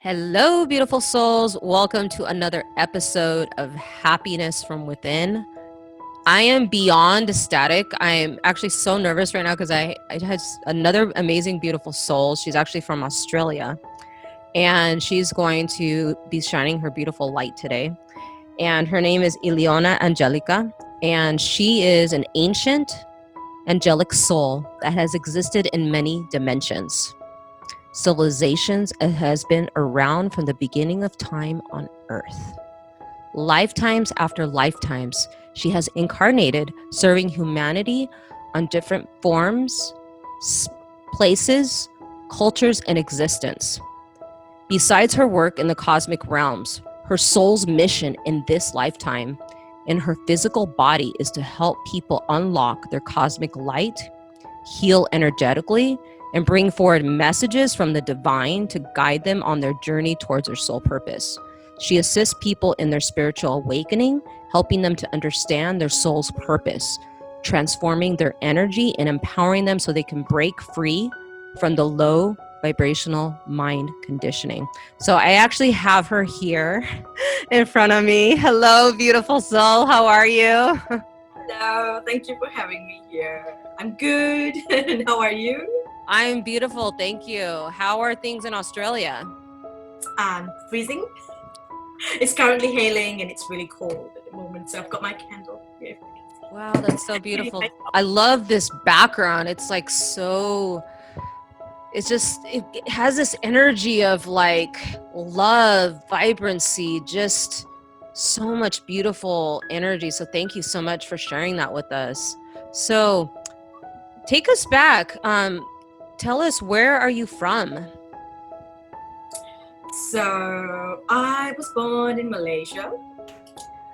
Hello, beautiful souls. Welcome to another episode of Happiness from Within. I am beyond ecstatic. I'm actually so nervous right now because I had another amazing, beautiful soul. She's actually from Australia, and she's going to be shining her beautiful light today. And her name is Alyonna Angelica, and she is an ancient angelic soul that has existed in many dimensions. Civilizations has been around from the beginning of time on Earth. Lifetimes after lifetimes, she has incarnated, serving humanity on different forms, places, cultures, and existence. Besides her work in the cosmic realms, her soul's mission in this lifetime in her physical body is to help people unlock their cosmic light, heal energetically, and bring forward messages from the divine to guide them on their journey towards their soul purpose. She assists people in their spiritual awakening, helping them to understand their soul's purpose, transforming their energy and empowering them so they can break free from the low vibrational mind conditioning. So I actually have her here in front of me. Hello, beautiful soul. How are you? Hello, thank you for having me here. I'm good. And how are you? I'm beautiful, thank you. How are things in Australia? Freezing. It's currently hailing and it's really cold at the moment, so I've got my candle here. Wow, that's so beautiful. I love this background. It's like so, it has this energy of like love, vibrancy, just so much beautiful energy. So thank you so much for sharing that with us. So take us back. Tell us, where are you from? So I was born in Malaysia.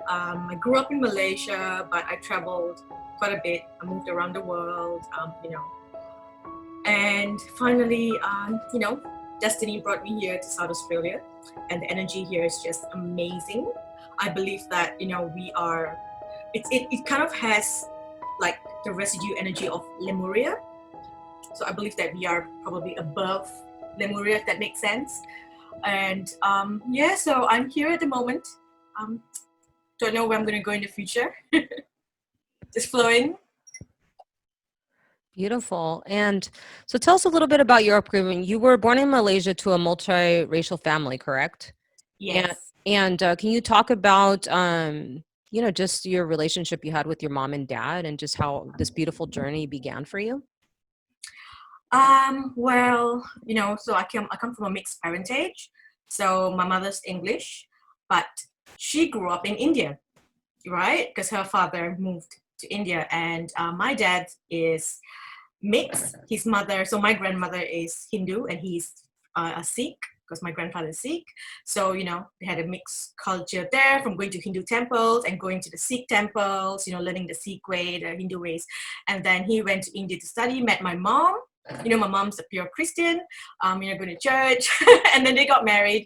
I grew up in Malaysia, but I traveled quite a bit. I moved around the world, and finally, destiny brought me here to South Australia, and the energy here is just amazing. I believe that we are. It kind of has like the residue energy of Lemuria. So I believe that we are probably above Lemuria, if that makes sense. And so I'm here at the moment. Um, don't know where I'm going to go in the future. Just flowing. Beautiful. And so tell us a little bit about your upbringing. You were born in Malaysia to a multiracial family, correct? And Yes. can you talk about just your relationship you had with your mom and dad and just how this beautiful journey began for you? So I come from a mixed parentage. So my mother's English, but she grew up in India, right? Because her father moved to India, and my dad is mixed. His mother, so my grandmother is Hindu, and he's a Sikh because my grandfather is Sikh. So they had a mixed culture there, from going to Hindu temples and going to the Sikh temples. Learning the Sikh way, the Hindu ways, and then he went to India to study. Met my mom. My mom's a pure Christian. Going to church, and then they got married.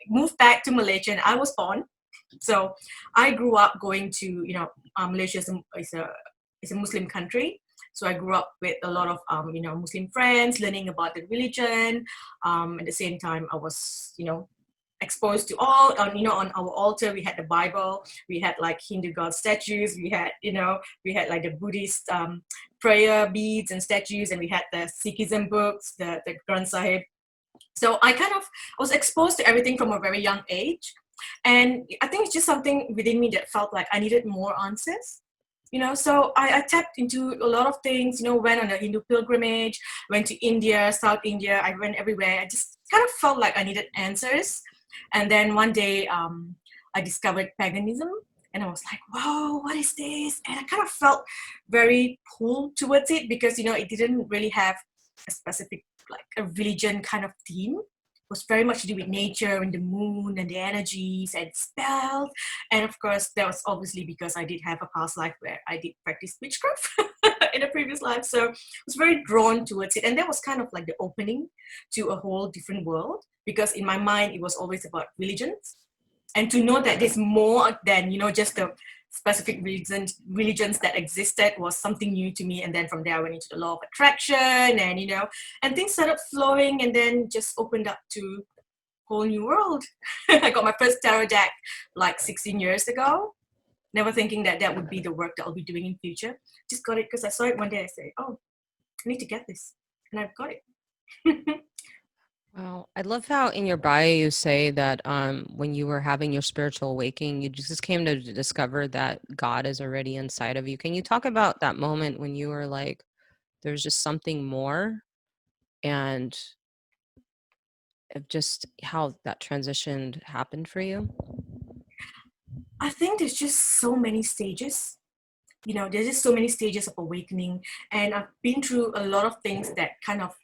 Moved back to Malaysia, and I was born. So I grew up going to, Malaysia is a Muslim country. So I grew up with a lot of, Muslim friends, learning about the religion. At the same time, I was, exposed to all, on our altar, we had the Bible, we had like Hindu god statues, we had like the Buddhist prayer beads and statues, and we had the Sikhism books, the Granth Sahib. So I was exposed to everything from a very young age. And I think it's just something within me that felt like I needed more answers. So I tapped into a lot of things, went on a Hindu pilgrimage, went to India, South India, I went everywhere. I just kind of felt like I needed answers. And then one day I discovered paganism, and I was like, whoa, what is this? And I kind of felt very pulled towards it because, it didn't really have a specific, like a religion kind of theme. It was very much to do with nature and the moon and the energies and spells. And of course, that was obviously because I did have a past life where I did practice witchcraft in a previous life. So I was very drawn towards it. And that was kind of like the opening to a whole different world, because in my mind, it was always about religions. And to know that there's more than, just the specific religions that existed was something new to me. And then from there I went into the law of attraction, and and things started flowing, and then just opened up to whole new world. I got my first tarot deck like 16 years ago. Never thinking that that would be the work that I'll be doing in future. Just got it because I saw it one day. I said, oh, I need to get this. And I've got it. Wow. I love how in your bio you say that when you were having your spiritual awakening, you just came to discover that God is already inside of you. Can you talk about that moment when you were like, there's just something more, and of just how that transition happened for you? I think there's just so many stages. There's just so many stages of awakening. And I've been through a lot of things that kind of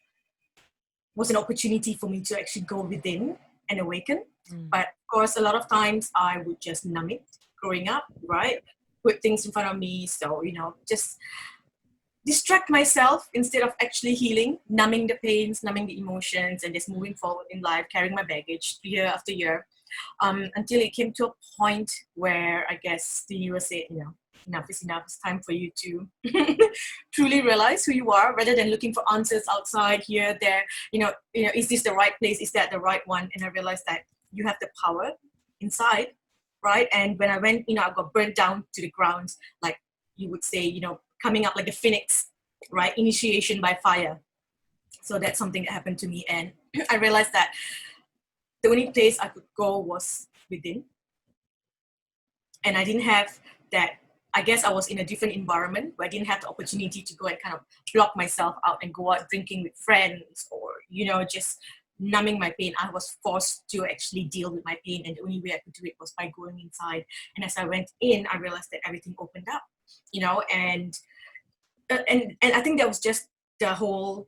was an opportunity for me to actually go within and awaken. Mm. But of course, a lot of times I would just numb it growing up, right? Put things in front of me. So, just distract myself instead of actually healing, numbing the pains, numbing the emotions, and just moving forward in life, carrying my baggage year after year, until it came to a point where I guess the universe said, enough is enough. It's time for you to truly realize who you are, rather than looking for answers outside, here, there. Is this the right place? Is that the right one? And I realized that you have the power inside, right? And when I went, I got burnt down to the ground, like you would say, coming up like a phoenix, right? Initiation by fire. So that's something that happened to me, and I realized that the only place I could go was within. And I didn't have that. I guess I was in a different environment where I didn't have the opportunity to go and kind of block myself out and go out drinking with friends, or, just numbing my pain. I was forced to actually deal with my pain, and the only way I could do it was by going inside. And as I went in, I realized that everything opened up, and I think that was just the whole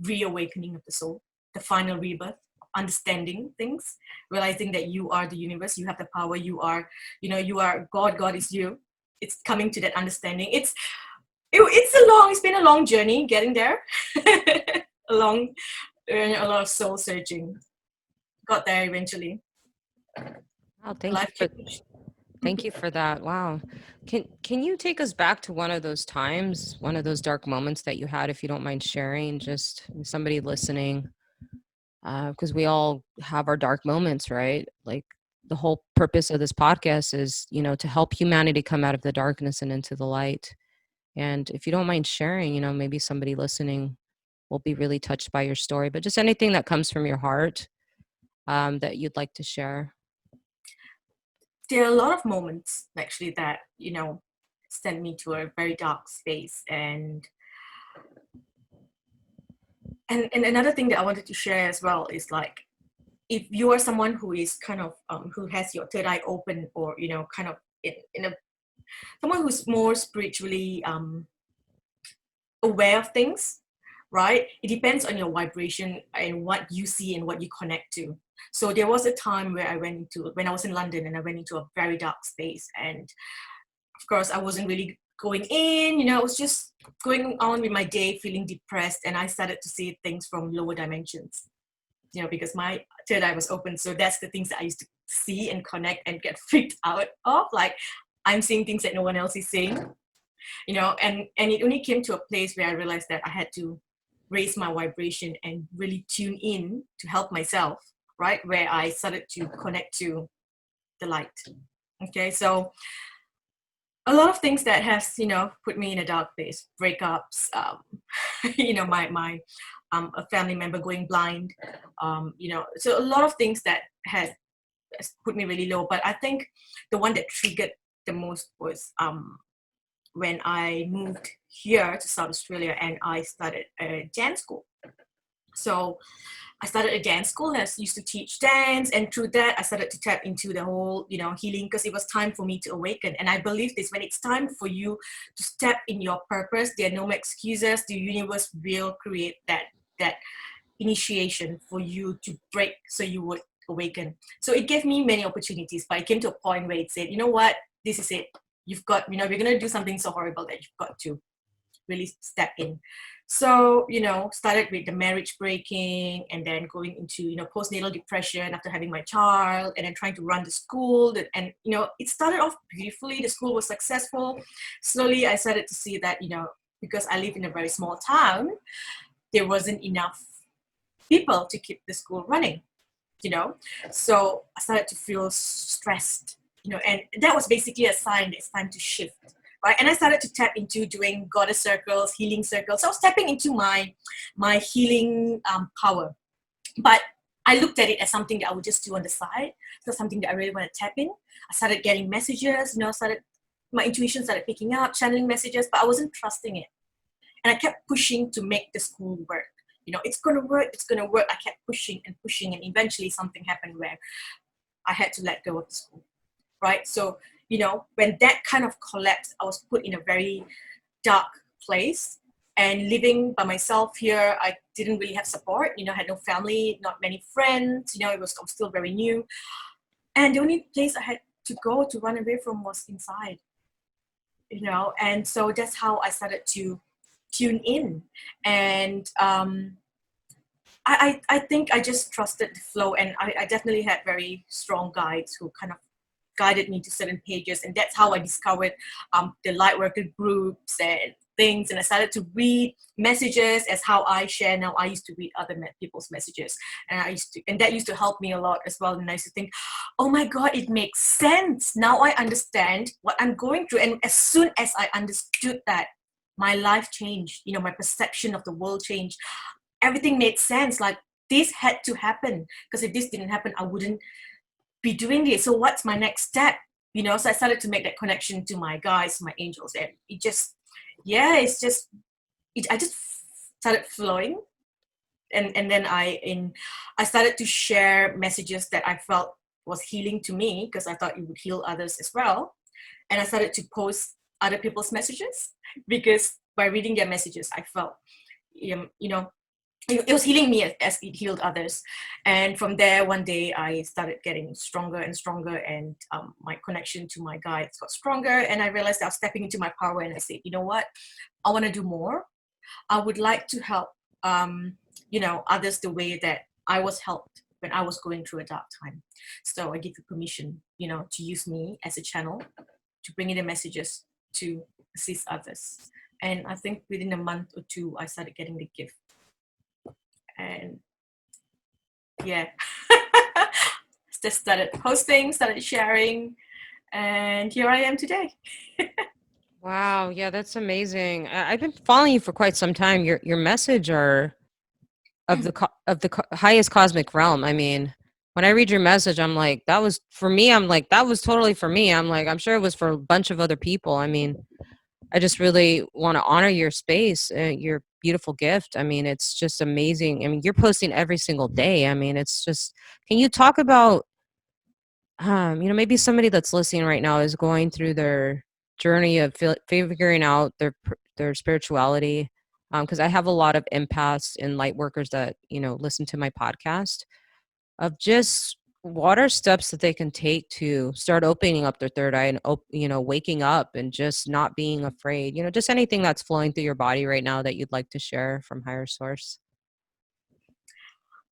reawakening of the soul, the final rebirth, understanding things, realizing that you are the universe, you have the power, you are God, God is you. It's coming to that understanding. It's been a long journey getting there. a lot of soul searching. Got there eventually. Wow, Life change. thank you for that. Wow. Can you take us back to one of those times, one of those dark moments that you had, if you don't mind sharing, just somebody listening, because we all have our dark moments, right? Like, the whole purpose of this podcast is, to help humanity come out of the darkness and into the light. And if you don't mind sharing, maybe somebody listening will be really touched by your story, but just anything that comes from your heart, that you'd like to share. There are a lot of moments actually that sent me to a very dark space. And another thing that I wanted to share as well is, like, if you are someone who is kind of who has your third eye open, or kind of in a someone who's more spiritually aware of things, right? It depends on your vibration and what you see and what you connect to. So there was a time where when I was in London, and I went into a very dark space, and of course I wasn't really going in. I was just going on with my day, feeling depressed, and I started to see things from lower dimensions, because my third eye was open. So that's the things that I used to see and connect and get freaked out of. Like, I'm seeing things that no one else is seeing, and it only came to a place where I realized that I had to raise my vibration and really tune in to help myself, right? Where I started to connect to the light. Okay, so a lot of things that has, put me in a dark place, breakups, my a family member going blind, so a lot of things that has put me really low. But I think the one that triggered the most was when I moved here to South Australia, and I started a dance school. So I started a dance school, and I used to teach dance, and through that I started to tap into the whole, healing, because it was time for me to awaken. And I believe this: when it's time for you to step in your purpose, there are no more excuses. The universe will create that initiation for you to break, so you would awaken. So it gave me many opportunities, but I came to a point where it said, you know what, this is it. You've got, we're going to do something so horrible that you've got to really step in. So, started with the marriage breaking, and then going into, postnatal depression after having my child, and then trying to run the school. And, it started off beautifully. The school was successful. Slowly, I started to see that, because I live in a very small town, there wasn't enough people to keep the school running. So I started to feel stressed, and that was basically a sign that it's time to shift, right? And I started to tap into doing goddess circles, healing circles. So I was tapping into my healing power, but I looked at it as something that I would just do on the side. So something that I really want to tap in. I started getting messages, my intuition started picking up, channeling messages, but I wasn't trusting it. And I kept pushing to make the school work. It's going to work, it's going to work. I kept pushing and pushing, and eventually something happened where I had to let go of the school, right? So, when that kind of collapsed, I was put in a very dark place and living by myself here. I didn't really have support, I had no family, not many friends, I was still very new. And the only place I had to go to run away from was inside, and so that's how I started to tune in. And I think I just trusted the flow, and I definitely had very strong guides who kind of guided me to certain pages, and that's how I discovered the light worker groups and things. And I started to read messages as how I share now. I used to read other people's messages, and that used to help me a lot as well. And I used to think, oh my god, it makes sense now. I understand what I'm going through. And as soon as I understood that, my life changed. My perception of the world changed. Everything made sense. Like, this had to happen, because if this didn't happen, I wouldn't be doing this. So what's my next step? So I started to make that connection to my guides, my angels, and it just, I just started flowing. And then I started to share messages that I felt was healing to me, because I thought it would heal others as well. And I started to post other people's messages, because by reading their messages, I felt, it was healing me as it healed others. And from there, one day I started getting stronger and stronger, and my connection to my guides got stronger, and I realized I was stepping into my power. And I said, you know what, I want to do more. I would like to help others the way that I was helped when I was going through a dark time. So I give you permission, to use me as a channel to bring in the messages to assist others. And I think within a month or two, I started getting the gift. And yeah, just started posting, started sharing, and here I am today. Wow, yeah, that's amazing. I've been following you for quite some time. Your message are of the highest cosmic realm. I mean, when I read your message, I'm like, that was for me. I'm like, that was totally for me. I'm like, I'm sure it was for a bunch of other people. I mean, I just really want to honor your space, your beautiful gift. I mean, it's just amazing. I mean, you're posting every single day. I mean, it's just, can you talk about, maybe somebody that's listening right now is going through their journey of figuring out their spirituality. Because I have a lot of empaths and light workers that, listen to my podcast, of just what are steps that they can take to start opening up their third eye and waking up and just not being afraid, just anything that's flowing through your body right now that you'd like to share from higher source.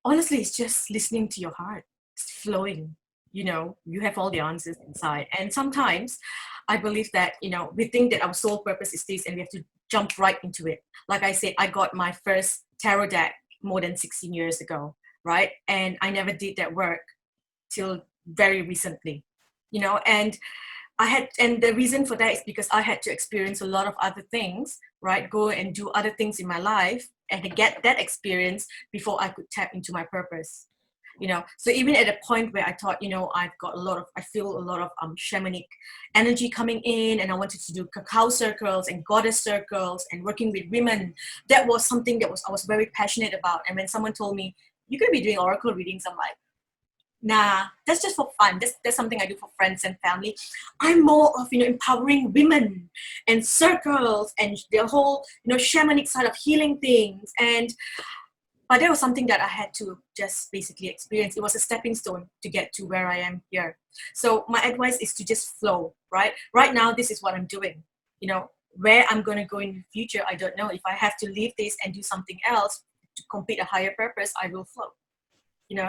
Honestly, it's just listening to your heart. It's flowing. You have all the answers inside. And sometimes I believe that, we think that our sole purpose is this, and we have to jump right into it. Like I said, I got my first tarot deck more than 16 years ago, right? And I never did that work till very recently, and and the reason for that is because I had to experience a lot of other things, right? Go and do other things in my life and get that experience before I could tap into my purpose. So even at a point where I thought, I feel a lot of shamanic energy coming in, and I wanted to do cacao circles and goddess circles and working with women. That was something that I was very passionate about. And when someone told me, you're going to be doing oracle readings, I'm like, nah, that's just for fun. That's something I do for friends and family. I'm more of, empowering women and circles and the whole, shamanic side of healing things. But that was something that I had to just basically experience. It was a stepping stone to get to where I am here. So my advice is to just flow, right? Right now, this is what I'm doing. Where I'm going to go in the future, I don't know. If I have to leave this and do something else to complete a higher purpose, I will flow.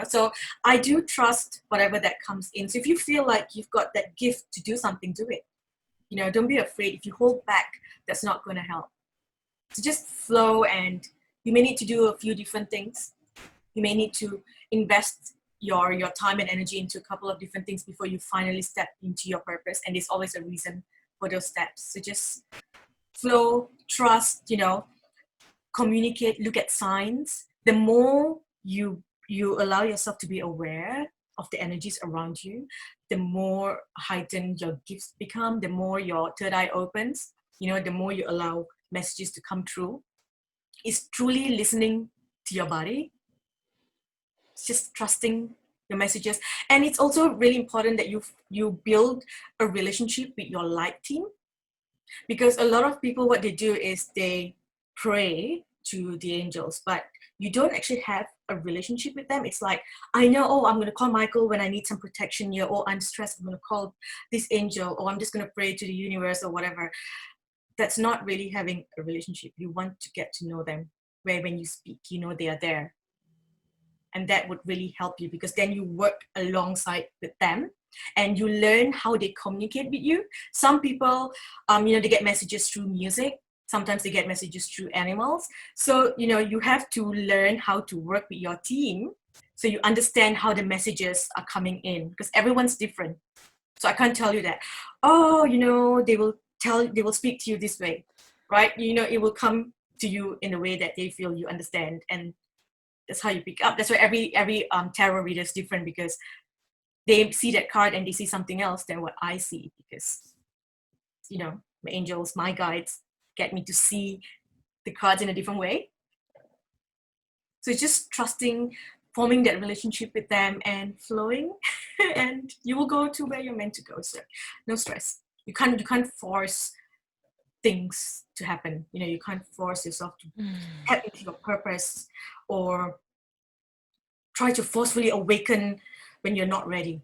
So I do trust whatever that comes in. So if you feel like you've got that gift to do something, do it. Don't be afraid. If you hold back, that's not going to help. So just flow, and you may need to do a few different things. You may need to invest your time and energy into a couple of different things before you finally step into your purpose. And there's always a reason for those steps. So just flow, trust, communicate, look at signs. The more you allow yourself to be aware of the energies around you, the more heightened your gifts become, the more your third eye opens, the more you allow messages to come through. It's truly listening to your body. It's just trusting your messages. And it's also really important that you build a relationship with your light team, because a lot of people, what they do is they pray to the angels, but you don't actually have a relationship with them. It's like, I know, oh, I'm going to call Michael when I need some protection here, or I'm stressed, I'm going to call this angel, or I'm just going to pray to the universe or whatever. That's not really having a relationship. You want to get to know them, where when you speak, they are there. And that would really help you, because then you work alongside with them and you learn how they communicate with you. Some people, they get messages through music. Sometimes they get messages through animals. So, you have to learn how to work with your team so you understand how the messages are coming in, because everyone's different. So I can't tell you that, oh, they will speak to you this way, right? It will come to you in a way that they feel you understand. And that's how you pick up. That's why every tarot reader is different, because they see that card and they see something else than what I see, because my angels, my guides get me to see the cards in a different way. So it's just trusting, forming that relationship with them and flowing, and you will go to where you're meant to go. So no stress. You can't force things to happen. You can't force yourself to tap into your purpose, or try to forcefully awaken when you're not ready,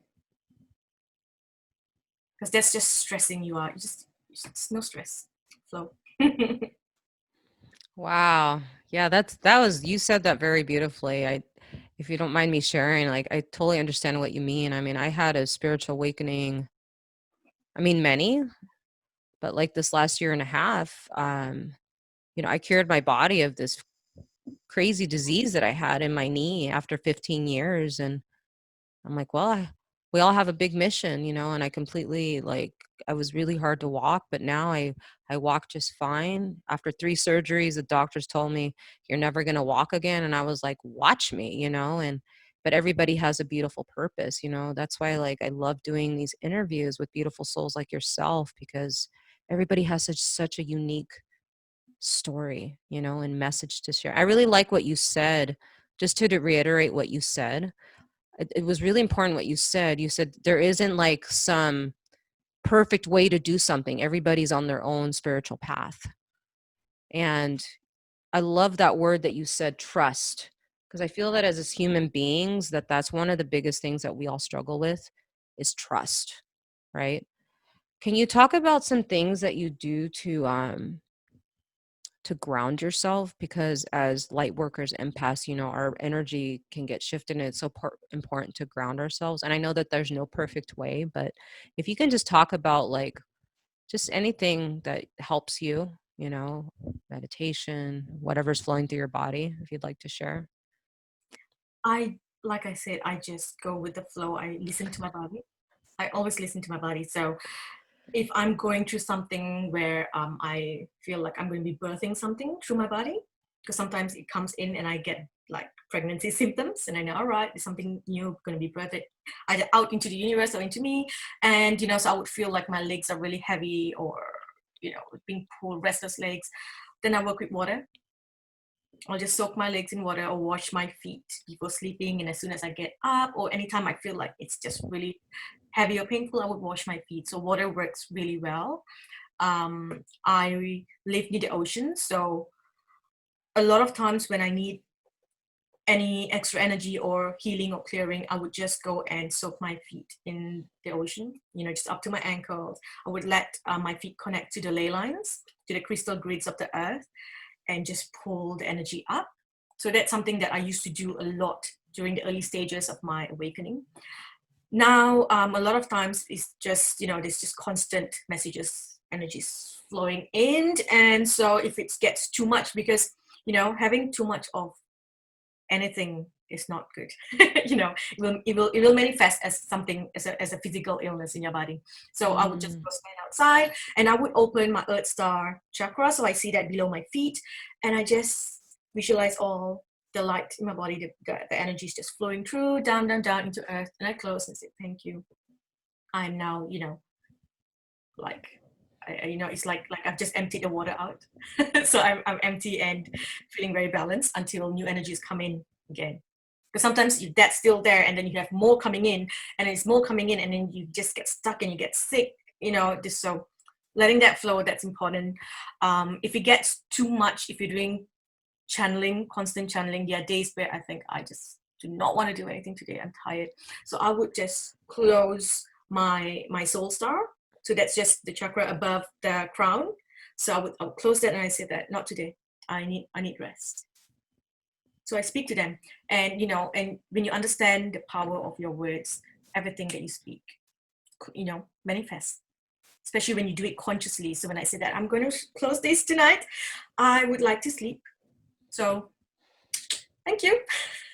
because that's just stressing you out. It's no stress. Flow. Wow. Yeah, you said that very beautifully. If you don't mind me sharing, like, I totally understand what you mean. I mean, I had a spiritual awakening. I mean, many, but like this last year and a half, I cured my body of this crazy disease that I had in my knee after 15 years. And I'm like, well, we all have a big mission, and I completely, like, I was really hard to walk, but now I walk just fine. After 3 surgeries, the doctors told me, you're never going to walk again. And I was like, watch me, but everybody has a beautiful purpose, that's why, like, I love doing these interviews with beautiful souls like yourself, because everybody has such a unique story, and message to share. I really like what you said. Just to reiterate what you said, it was really important what you said. You said there isn't like some perfect way to do something. Everybody's on their own spiritual path. And I love that word that you said, trust, because I feel that as human beings, that's one of the biggest things that we all struggle with is trust, right? Can you talk about some things that you do to ground yourself? Because as light workers, empaths, our energy can get shifted, and it's so important to ground ourselves. And I know that there's no perfect way, but if you can just talk about, like, just anything that helps you, meditation, whatever's flowing through your body, if you'd like to share. Like I said, I just go with the flow. I listen to my body. I always listen to my body. So if I'm going through something where I feel like I'm going to be birthing something through my body, because sometimes it comes in and I get like pregnancy symptoms, and I know, all right, there's something new going to be birthed either out into the universe or into me. And so I would feel like my legs are really heavy, or being pulled, restless legs. Then I work with water. I'll just soak my legs in water or wash my feet before sleeping. And as soon as I get up, or anytime I feel like it's just really heavy or painful, I would wash my feet. So water works really well. I live near the ocean, so a lot of times when I need any extra energy or healing or clearing, I would just go and soak my feet in the ocean, just up to my ankles. I would let my feet connect to the ley lines, to the crystal grids of the earth, and just pull the energy up. So that's something that I used to do a lot during the early stages of my awakening. Now, a lot of times it's just, there's just constant messages, energies flowing in. And so if it gets too much, because, having too much of anything is not good. It will manifest as something, as a physical illness in your body. So I would just Mm. go stand outside, and I would open my earth star chakra, so I see that below my feet, and I just visualize all the light in my body, the energy is just flowing through, down, down, down into earth, and I close and say thank you. I'm now, like, it's like I've just emptied the water out. So I'm empty and feeling very balanced until new energies come in again. Because sometimes that's still there, and then you have more coming in, and it's more coming in, and then you just get stuck and you get sick. Just so letting that flow, that's important. If it gets too much, if you're doing channeling, constant channeling, there are days where I think I just do not want to do anything today. I'm tired, so I would just close my soul star. So that's just the chakra above the crown. So I would close that, and I say that not today. I need rest. So I speak to them, and when you understand the power of your words, everything that you speak, manifest. Especially when you do it consciously. So when I say that I'm going to close this tonight, I would like to sleep. So thank you.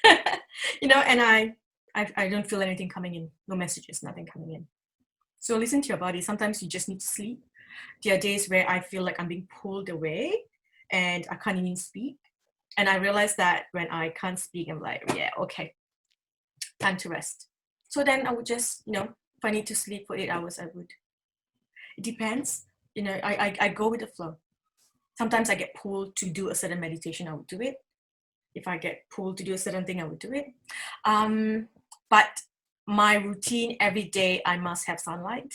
And I don't feel anything coming in, no messages, nothing coming in. So listen to your body. Sometimes you just need to sleep. There are days where I feel like I'm being pulled away and I can't even speak. And I realize that when I can't speak, I'm like, yeah, okay, time to rest. So then I would just, if I need to sleep for 8 hours, I would. It depends. I go with the flow. Sometimes I get pulled to do a certain meditation, I would do it. If I get pulled to do a certain thing, I would do it. But my routine every day, I must have sunlight.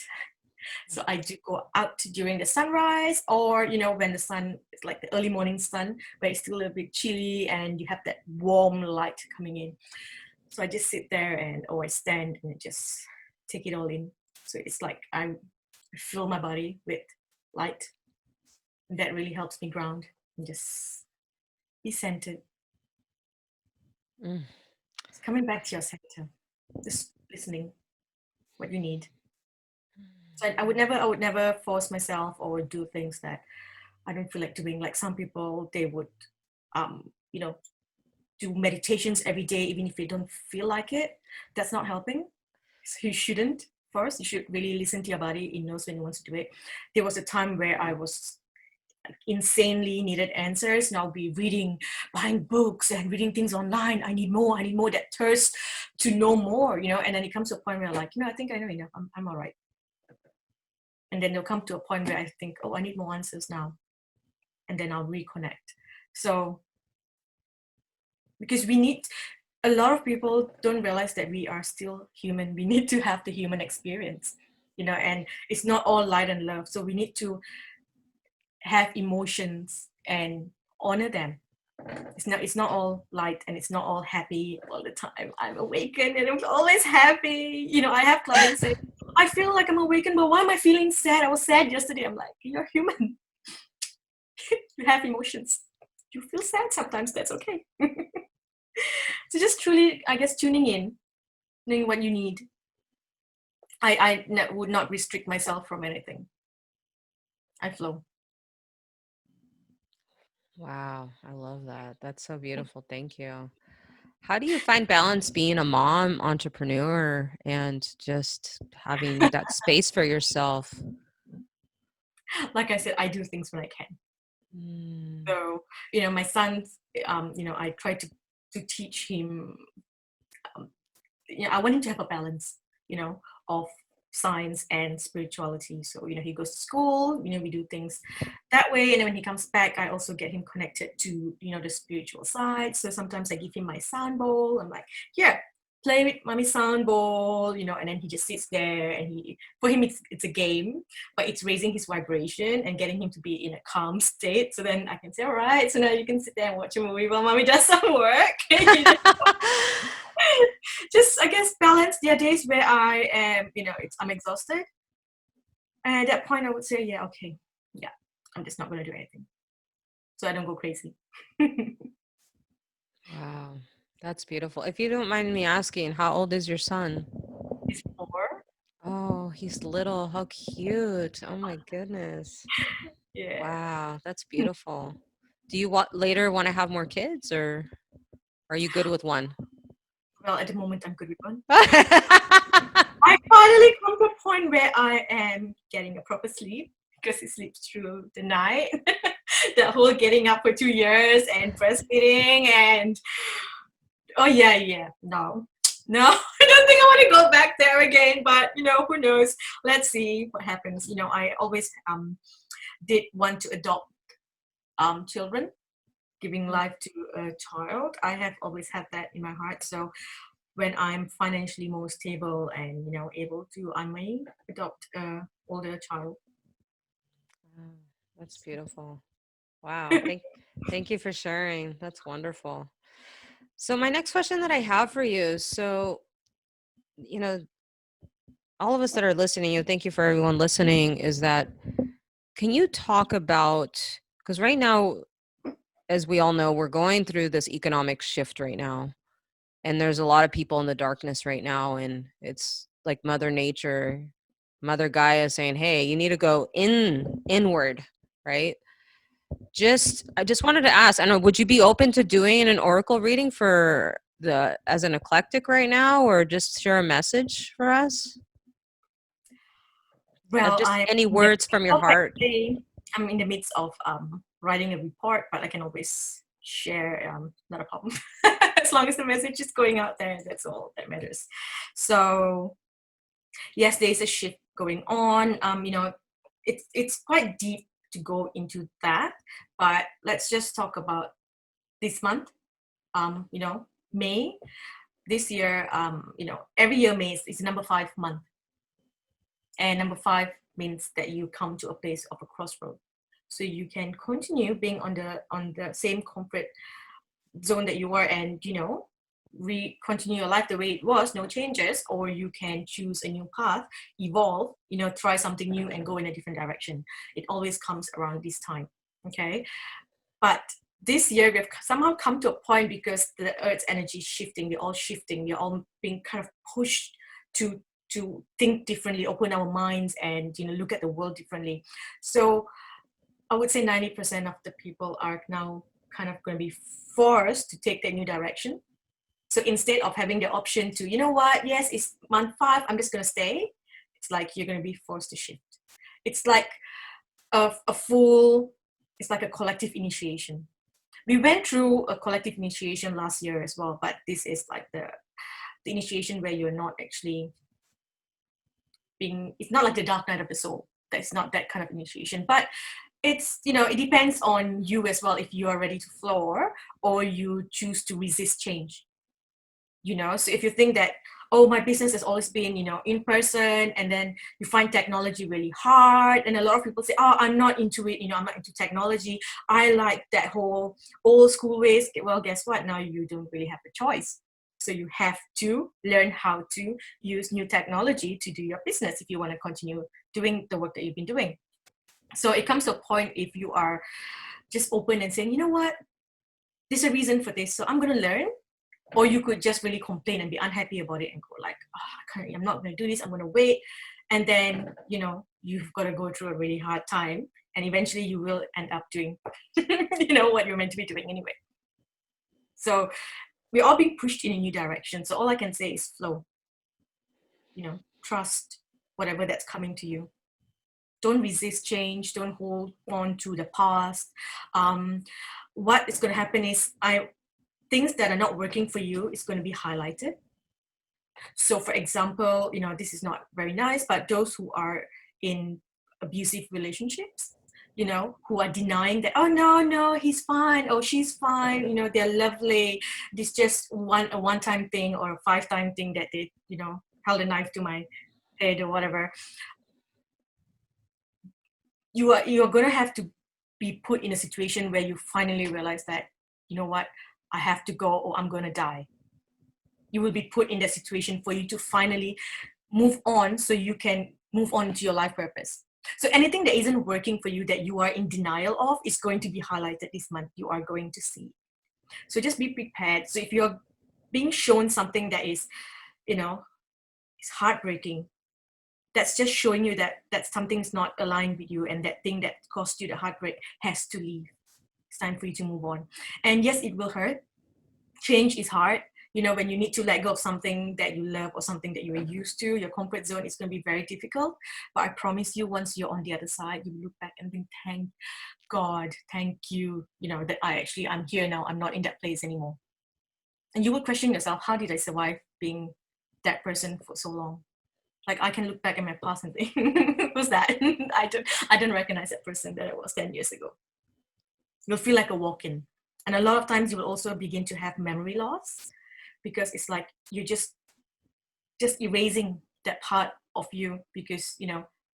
So I do go out during the sunrise, or when the sun is like the early morning sun, where it's still a little bit chilly and you have that warm light coming in. So I just sit there or I stand and just take it all in. So it's like I fill my body with light. And that really helps me ground and just be centered. Mm. It's coming back to your center, just listening what you need. So I would never force myself or do things that I don't feel like doing. Like some people, they would, um, you know, do meditations every day, even if they don't feel like it. That's not helping. So you shouldn't. First, you should really listen to your body. It knows when it wants to do it. There was a time where I was insanely needed answers, and I'll be buying books and reading things online. I need more. I need more. That thirst to know more, And then it comes to a point where, like, I think I know enough. I'm all right. And then there'll come to a point where I think, oh, I need more answers now, and then I'll reconnect. So because we need, a lot of people don't realize that we are still human. We need to have the human experience, and it's not all light and love. So we need to have emotions and honor them. It's not all light, and it's not all happy all the time. I'm awakened and I'm always happy. I have clients say, I feel like I'm awakened, but why am I feeling sad? I was sad yesterday. I'm like, you're human. You have emotions. You feel sad sometimes. That's okay. So just truly, I guess, tuning in, knowing what you need. I would not restrict myself from anything. I flow. Wow, I love that. That's so beautiful. Thank you. How do you find balance being a mom, entrepreneur, and just having that space for yourself? Like I said, I do things when I can. Mm. So, my son, I try to teach him. Um, I want him to have a balance, of science and spirituality. So, he goes to school, we do things that way. And then when he comes back, I also get him connected to, the spiritual side. So sometimes I give him my sound bowl. I'm like, here, play with mommy sound bowl, and then he just sits there, and for him, it's a game, but it's raising his vibration and getting him to be in a calm state. So then I can say, all right, so now you can sit there and watch a movie while mommy does some work. Just, I guess, balance. There are days where I am, I'm exhausted, and at that point I would say, yeah, okay, yeah, I'm just not going to do anything, so I don't go crazy. Wow, that's beautiful. If you don't mind me asking, how old is your son? He's 4. Oh, he's little. How cute. Oh my goodness. Yeah. Wow, that's beautiful. Do you later want to have more kids, or are you good with one? Well, at the moment, I'm good with one. I finally come to a point where I am getting a proper sleep because it sleeps through the night. The whole getting up for 2 years and breastfeeding and oh yeah, no, no, I don't think I want to go back there again. But who knows? Let's see what happens. I always did want to adopt children, giving life to a child. I have always had that in my heart. So when I'm financially more stable and able to, I may adopt a older child. Oh, that's beautiful. Wow. Thank you for sharing. That's wonderful. So my next question that I have for you, so you know, all of us that are listening, thank you for everyone listening, is that can you talk about, because right now, as we all know, we're going through this economic shift right now. And there's a lot of people in the darkness right now. And it's like Mother Nature, Mother Gaia saying, hey, you need to go inward, right? I just wanted to ask, I know, would you be open to doing an oracle reading for the as an eclectic right now, or just share a message for us of Well, just I'm any in the words from midst your of heart? actually, I'm in the midst of writing a report, but I can always share. Not a problem, as long as the message is going out there. That's all that matters. So yes, there's a shift going on. It's quite deep to go into that, but let's just talk about this month. May this year. Every year May is number 5 month, and number 5 means that you come to a place of a crossroad. So you can continue being on the same comfort zone that you are, and continue your life the way it was, no changes, or you can choose a new path, evolve, try something new and go in a different direction. It always comes around this time. Okay, but this year we've somehow come to a point because the earth's energy is shifting. We're all shifting. We're all being kind of pushed to think differently, open our minds, and look at the world differently. So I would say 90% of the people are now kind of going to be forced to take that new direction. So instead of having the option to, what, yes, it's month 5, I'm just going to stay, it's like you're going to be forced to shift. It's like a full, it's like a collective initiation. We went through a collective initiation last year as well, but this is like the initiation where you're not actually being, it's not like the dark night of the soul. That's not that kind of initiation. But it's, it depends on you as well, if you are ready to floor or you choose to resist change. So if you think that, oh, my business has always been in person, and then you find technology really hard, and a lot of people say, oh, I'm not into it, I'm not into technology, I like that whole old school ways. Well, guess what, now you don't really have a choice. So you have to learn how to use new technology to do your business if you want to continue doing the work that you've been doing. So it comes to a point, if you are just open and saying, you know what, there's a reason for this, so I'm going to learn. Or you could just really complain and be unhappy about it and go like, oh, I'm not going to do this, I'm going to wait. And then, you've got to go through a really hard time, and eventually you will end up doing, what you're meant to be doing anyway. So we're all being pushed in a new direction. So all I can say is flow, trust whatever that's coming to you. Don't resist change. Don't hold on to the past. What is going to happen is things that are not working for you is going to be highlighted. So for example, this is not very nice, but those who are in abusive relationships, who are denying that, oh, no, he's fine, oh, she's fine, they're lovely, this just a one-time thing or a 5-time thing that they, held a knife to my head or whatever. You are going to have to be put in a situation where you finally realize that, you know what, I have to go or I'm going to die. You will be put in that situation for you to finally move on, so you can move on to your life purpose. So anything that isn't working for you, that you are in denial of, is going to be highlighted this month. You are going to see. So just be prepared. So if you're being shown something that is, it's heartbreaking, that's just showing you that something's not aligned with you, and that thing that caused you the heartbreak has to leave. It's time for you to move on. And yes, it will hurt. Change is hard. When you need to let go of something that you love or something that you are used to, your comfort zone is going to be very difficult. But I promise you, once you're on the other side, you look back and think, thank God, thank you, that I'm here now. I'm not in that place anymore. And you will question yourself, how did I survive being that person for so long? Like, I can look back at my past and think, who's that? I don't recognize that person that I was 10 years ago. You'll feel like a walk-in. And a lot of times you will also begin to have memory loss, because it's like you're just erasing that part of you, because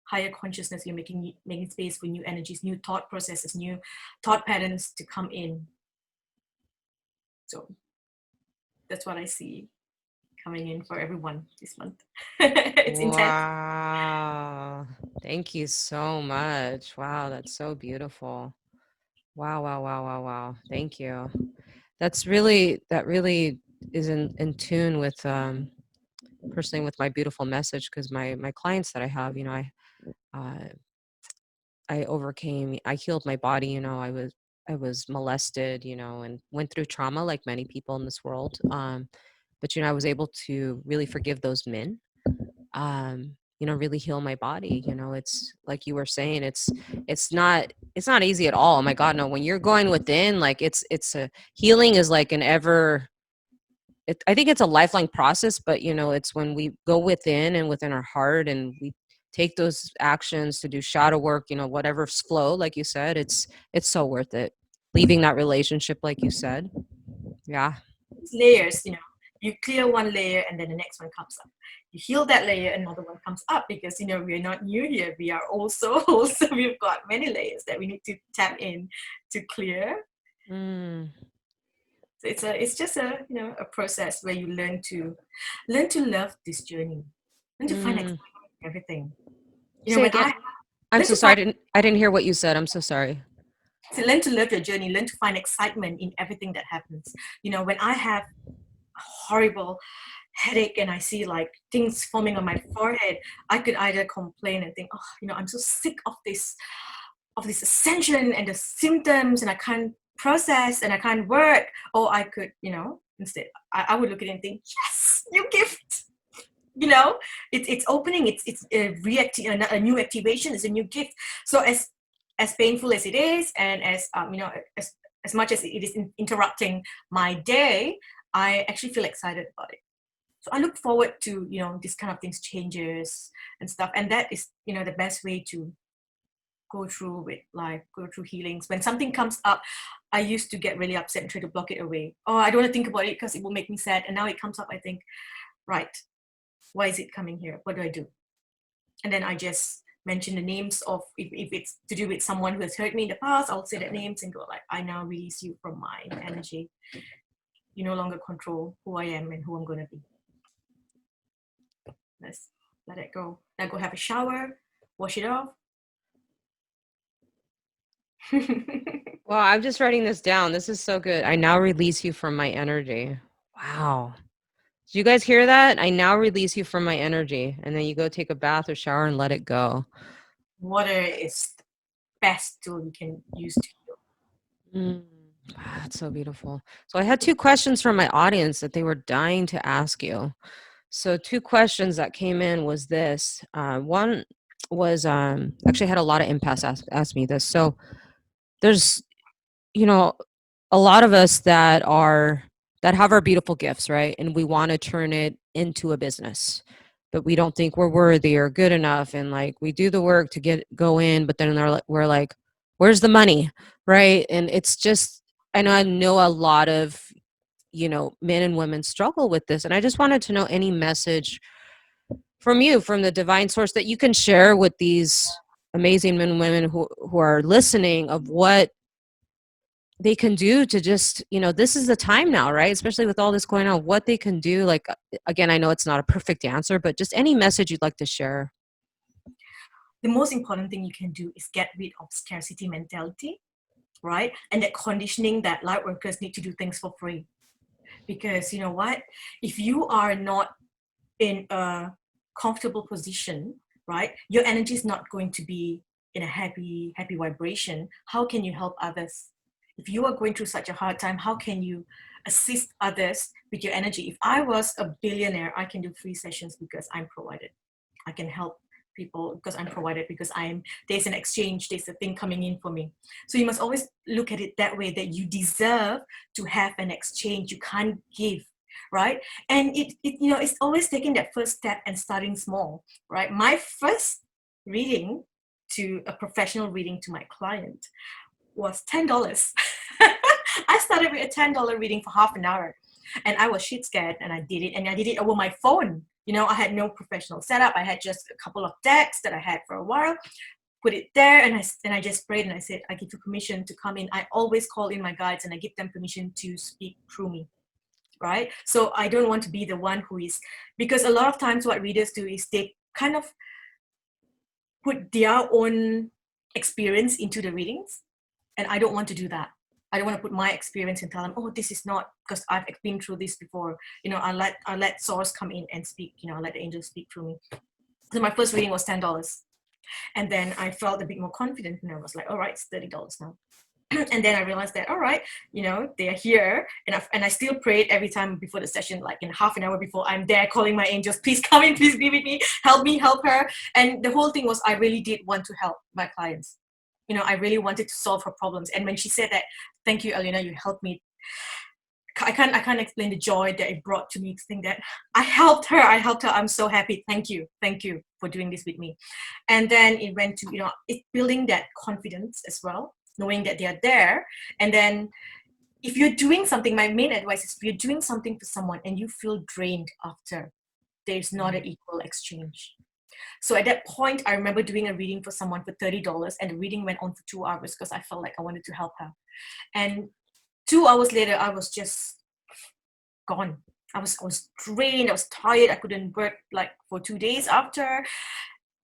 higher consciousness, you're making space for new energies, new thought processes, new thought patterns to come in. So that's what I see coming in for everyone this month. It's intense. Wow. Thank you so much. Wow, that's so beautiful. Wow, wow, wow, wow, wow. Thank you. That really is in tune with personally with my beautiful message, because my clients that I have, uh, I healed my body. I was molested, and went through trauma like many people in this world. But I was able to really forgive those men. Really heal my body. It's like you were saying, it's not easy at all. Oh my God, no. When you're going within, like it's a healing is like an ever I think it's a lifelong process, but it's when we go within and within our heart and we take those actions to do shadow work, whatever's flow, like you said, it's so worth it. Leaving that relationship, like you said. Yeah. It's layers. You clear one layer and then the next one comes up. You heal that layer, another one comes up, because we're not new here. We are also we've got many layers that we need to tap in to clear. Mm, So it's just a process where you learn to love this journey, learn to find mm. excitement in everything. Say When again. I I'm learn so to sorry. find I didn't hear what you said. I'm so sorry. learn to love your journey, learn to find excitement in everything that happens. When I have a horrible headache and I see like things forming on my forehead, I could either complain and think, oh, I'm so sick of this ascension and the symptoms, and I can't process and I can't work. Or I could, instead, I would look at it and think, yes, new gift. It's opening. It's a new activation. It's a new gift. So as painful as it is, and as much as it is interrupting my day, I actually feel excited about it. So I look forward to this kind of things changes and stuff, and that is the best way to go through with life, go through healings. When something comes up, I used to get really upset and try to block it away. Oh, I don't want to think about it because it will make me sad. And now it comes up, I think, right, why is it coming here? What do I do? And then I just mention the names of, if it's to do with someone who has hurt me in the past, I'll say that names and go like, I now release you from my energy. You no longer control who I am and who I'm going to be. Let's let it go. Now go have a shower, wash it off. Well, I'm just writing this down. This is so good. I now release you from my energy. Wow. Did you guys hear that? I now release you from my energy. And then you go take a bath or shower and let it go. Water is the best tool you can use to heal. Mm. Wow, that's so beautiful. So I had two questions from my audience that they were dying to ask you. So two questions that came in was this. One was actually had a lot of empaths ask me this. So there's you know a lot of us that have our beautiful gifts, right? And we want to turn it into a business, but we don't think we're worthy or good enough, and like we do the work to go in, but then we're like, where's the money, right? And it's just, and I know a lot of men and women struggle with this, and I just wanted to know any message from you, from the divine source, that you can share with these amazing men and women who are listening, of what they can do to just, this is the time now, right? Especially with all this going on, what they can do. Like, again, I know it's not a perfect answer, but just any message you'd like to share. The most important thing you can do is get rid of scarcity mentality, right? And that conditioning that light workers need to do things for free. Because you know what? If you are not in a comfortable position, right, your energy is not going to be in a happy vibration. How can you help others? If you are going through such a hard time, how can you assist others with your energy? If I was a billionaire, I can do free sessions because I'm provided. I can help people because I'm provided, because there's an exchange, there's a thing coming in for me. So you must always look at it that way, that you deserve to have an exchange. You can't give, right? And it's always taking that first step and starting small, right? My first reading to a professional reading to my client was $10. I started with a $10 reading for half an hour, and I was shit scared, and I did it, and I did it over my phone. I had no professional setup. I had just a couple of decks that I had for a while, put it there, and I just prayed, and I said, I give you permission to come in. I always call in my guides, and I give them permission to speak through me, right? So I don't want to be the one who is, because a lot of times what readers do is they kind of put their own experience into the readings, and I don't want to do that. I don't want to put my experience and tell them, oh, this is not, because I've been through this before. I let source come in and speak. I let the angels speak through me. So my first reading was $10, and then I felt a bit more confident, and I was like, all right, it's $30 now. And then I realized that, all right, they're here, and I still prayed every time before the session, like in half an hour before, I'm there calling my angels, please come in, please be with me, help her. And the whole thing was, I really did want to help my clients. I really wanted to solve her problems. And when she said that, thank you, Alyonna, you helped me, I can't explain the joy that it brought to me to think that I helped her. I'm so happy. Thank you for doing this with me. And then it went to, it building that confidence as well, knowing that they are there. And then if you're doing something, my main advice is, if you're doing something for someone and you feel drained after, there's not an equal exchange. So at that point, I remember doing a reading for someone for $30, and the reading went on for 2 hours because I felt like I wanted to help her. And 2 hours later, I was just gone. I was drained. I was tired. I couldn't work like for 2 days after.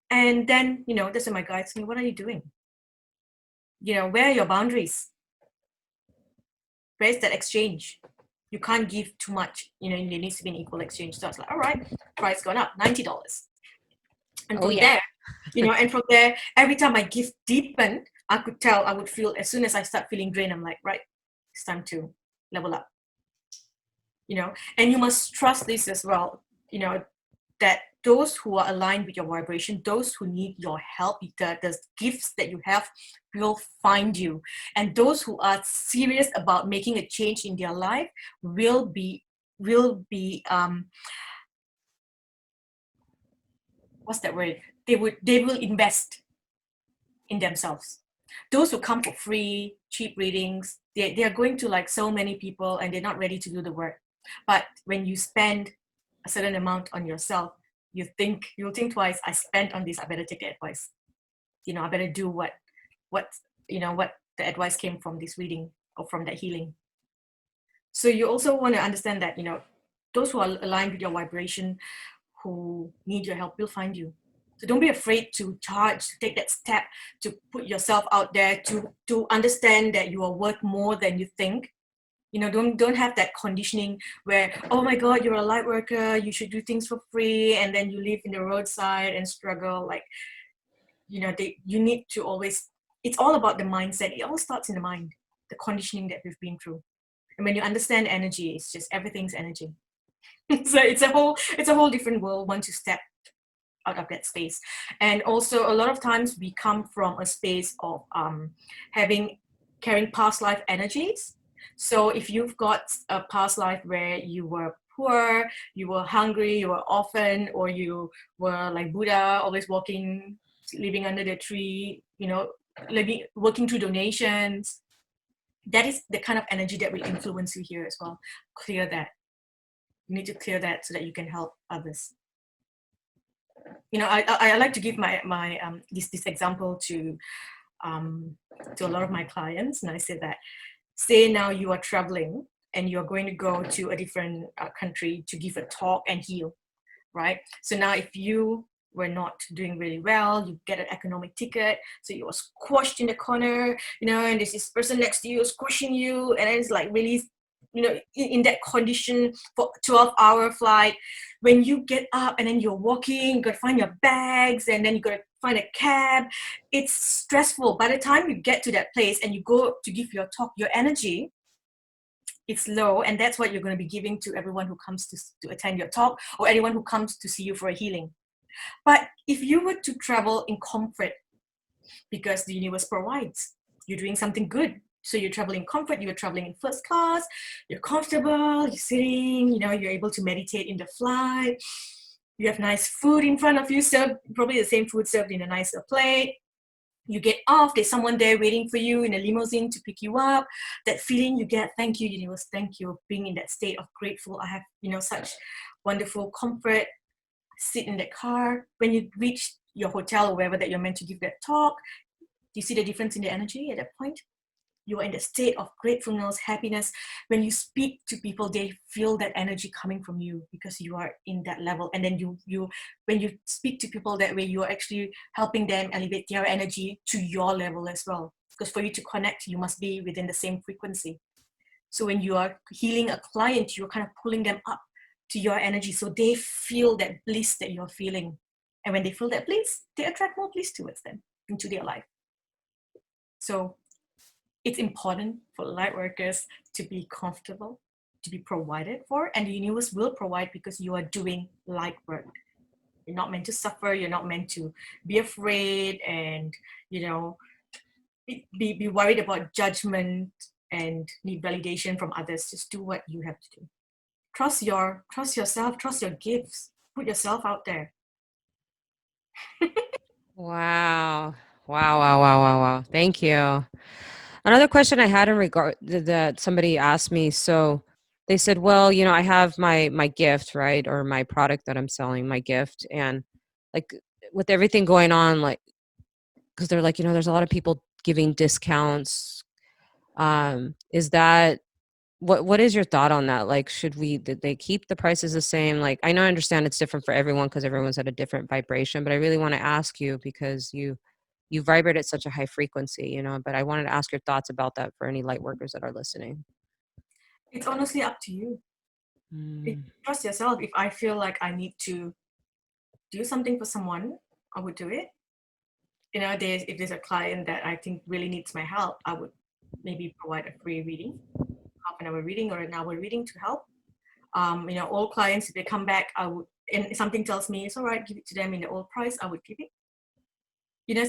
And then, that's when my guides told me, what are you doing? Where are your boundaries? Where's that exchange? You can't give too much. There needs to be an equal exchange. So I was like, all right, price gone up, $90. And from there, and from there, every time my gift deepened, I would feel, as soon as I start feeling drained, I'm like, right, it's time to level up. And you must trust this as well, that those who are aligned with your vibration, those who need your help, the gifts that you have will find you. And those who are serious about making a change in their life will be what's that word? They will invest in themselves. Those who come for free, cheap readings, they are going to like so many people, and they're not ready to do the work. But when you spend a certain amount on yourself, you'll think twice. I spent on this, I better take the advice. I better do what the advice came from this reading or from that healing. So you also want to understand that, those who are aligned with your vibration, who need your help, will find you. So don't be afraid to charge, to take that step, to put yourself out there, to understand that you are worth more than you think. Don't have that conditioning where, oh my God, you're a light worker, you should do things for free, and then you live in the roadside and struggle. Like, you need to always, it's all about the mindset. It all starts in the mind, the conditioning that we've been through. And when you understand energy, it's just everything's energy. So it's a whole different world once you step out of that space. And also, a lot of times we come from a space of carrying past life energies. So if you've got a past life where you were poor, you were hungry, you were orphan, or you were like Buddha, always walking, living under the tree, working through donations, that is the kind of energy that will influence you here as well. Clear that. You need to clear that so that you can help others. I like to give my this example to a lot of my clients, and I say that, say now you are traveling and you're going to go to a different country to give a talk and heal, right? So now if you were not doing really well, you get an economic ticket, so you were squashed in the corner, and there's this person next to you squashing you, and it's like really, in that condition for 12-hour flight. When you get up and then you're walking, you got to find your bags, and then you got to find a cab. It's stressful. By the time you get to that place and you go to give your talk, your energy, it's low, and that's what you're going to be giving to everyone who comes to attend your talk, or anyone who comes to see you for a healing. But if you were to travel in comfort, because the universe provides, you're doing something good. So you're traveling in comfort, you're traveling in first class, you're comfortable, you're sitting, you're able to meditate in the flight, you have nice food in front of you, served, probably the same food served in a nicer plate. You get off, there's someone there waiting for you in a limousine to pick you up. That feeling you get, thank you, universe, thank you, being in that state of grateful. I have, such wonderful comfort. Sit in the car. When you reach your hotel or wherever that you're meant to give that talk, do you see the difference in the energy at that point? You are in the state of gratefulness, happiness. When you speak to people, they feel that energy coming from you because you are in that level. And then you when you speak to people that way, you are actually helping them elevate their energy to your level as well. Because for you to connect, you must be within the same frequency. So when you are healing a client, you're kind of pulling them up to your energy so they feel that bliss that you're feeling. And when they feel that bliss, they attract more bliss towards them into their life. So it's important for light workers to be comfortable, to be provided for, and the universe will provide because you are doing light work. You're not meant to suffer, you're not meant to be afraid and, be worried about judgment and need validation from others. Just do what you have to do. Trust yourself, trust your gifts, put yourself out there. Wow. Wow, wow, wow, wow, wow. Thank you. Another question I had in regard that somebody asked me, so they said, well, I have my gift, right? Or my product that I'm selling, my gift. And like with everything going on, like, because they're like, there's a lot of people giving discounts. Is that what is your thought on that? Like, did they keep the prices the same? Like, I know I understand it's different for everyone because everyone's at a different vibration, but I really want to ask you because you vibrate at such a high frequency, but I wanted to ask your thoughts about that for any light workers that are listening. It's honestly up to you. Trust yourself. If I feel like I need to do something for someone, I would do it. If there's a client that I think really needs my help, I would maybe provide a free reading, half an hour reading or an hour reading to help. All clients, if they come back, I would, and something tells me it's all right, give it to them in the old price, I would give it.